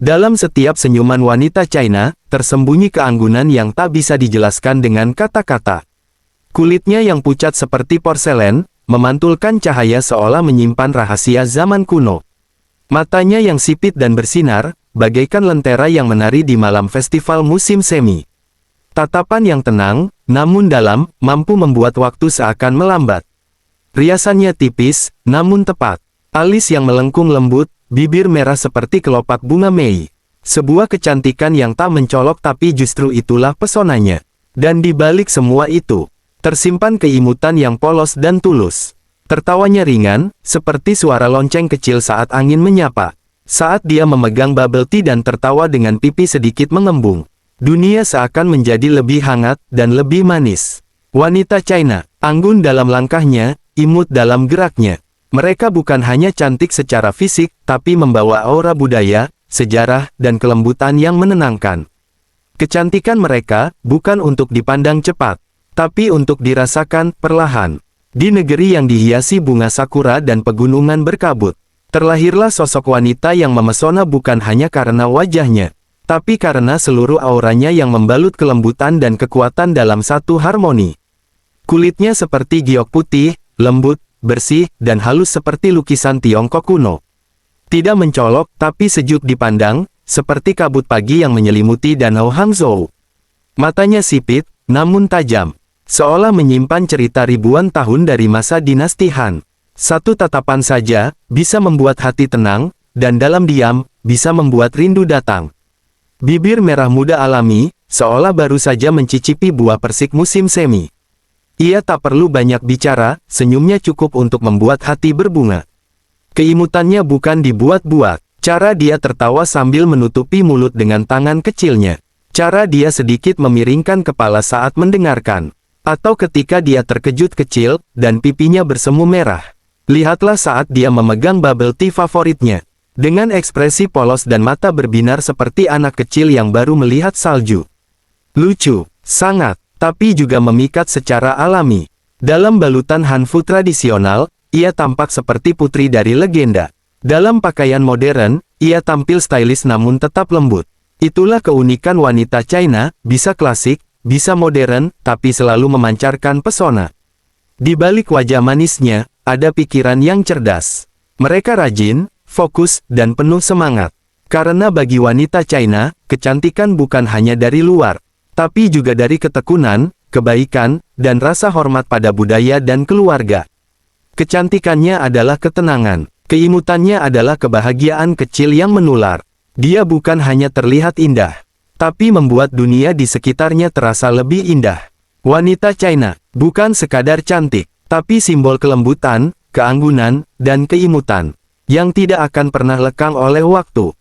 Dalam setiap senyuman wanita China, tersembunyi keanggunan yang tak bisa dijelaskan dengan kata-kata. Kulitnya yang pucat seperti porselen, memantulkan cahaya seolah menyimpan rahasia zaman kuno. Matanya yang sipit dan bersinar, bagaikan lentera yang menari di malam festival musim semi. Tatapan yang tenang, namun dalam, mampu membuat waktu seakan melambat. Riasannya tipis, namun tepat. Alis yang melengkung lembut, bibir merah seperti kelopak bunga Mei. Sebuah kecantikan yang tak mencolok tapi justru itulah pesonanya. Dan di balik semua itu, tersimpan keimutan yang polos dan tulus. Tertawanya ringan, seperti suara lonceng kecil saat angin menyapa. Saat dia memegang bubble tea dan tertawa dengan pipi sedikit mengembung. Dunia seakan menjadi lebih hangat dan lebih manis. Wanita China, anggun dalam langkahnya, imut dalam geraknya. Mereka bukan hanya cantik secara fisik, tapi membawa aura budaya, sejarah, dan kelembutan yang menenangkan. Kecantikan mereka bukan untuk dipandang cepat, tapi untuk dirasakan perlahan. Di negeri yang dihiasi bunga sakura dan pegunungan berkabut, terlahirlah sosok wanita yang memesona bukan hanya karena wajahnya, tapi karena seluruh auranya yang membalut kelembutan dan kekuatan dalam satu harmoni. Kulitnya seperti giok putih, lembut, bersih, dan halus seperti lukisan Tiongkok kuno. Tidak mencolok, tapi sejuk dipandang, seperti kabut pagi yang menyelimuti danau Hangzhou. Matanya sipit, namun tajam, seolah menyimpan cerita ribuan tahun dari masa dinasti Han. Satu tatapan saja, bisa membuat hati tenang, dan dalam diam, bisa membuat rindu datang. Bibir merah muda alami, seolah baru saja mencicipi buah persik musim semi. Ia tak perlu banyak bicara, senyumnya cukup untuk membuat hati berbunga. Keimutannya bukan dibuat-buat. Cara dia tertawa sambil menutupi mulut dengan tangan kecilnya. Cara dia sedikit memiringkan kepala saat mendengarkan. Atau ketika dia terkejut kecil, dan pipinya bersemu merah. Lihatlah saat dia memegang bubble tea favoritnya. Dengan ekspresi polos dan mata berbinar seperti anak kecil yang baru melihat salju. Lucu, sangat, tapi juga memikat secara alami. Dalam balutan Hanfu tradisional, ia tampak seperti putri dari legenda. Dalam pakaian modern, ia tampil stylish namun tetap lembut. Itulah keunikan wanita China, bisa klasik, bisa modern, tapi selalu memancarkan pesona. Di balik wajah manisnya, ada pikiran yang cerdas. Mereka rajin, fokus, dan penuh semangat. Karena bagi wanita China, kecantikan bukan hanya dari luar, tapi juga dari ketekunan, kebaikan, dan rasa hormat pada budaya dan keluarga. Kecantikannya adalah ketenangan, keimutannya adalah kebahagiaan kecil yang menular. Dia bukan hanya terlihat indah, tapi membuat dunia di sekitarnya terasa lebih indah. Wanita China, bukan sekadar cantik, tapi simbol kelembutan, keanggunan, dan keimutan yang tidak akan pernah lekang oleh waktu.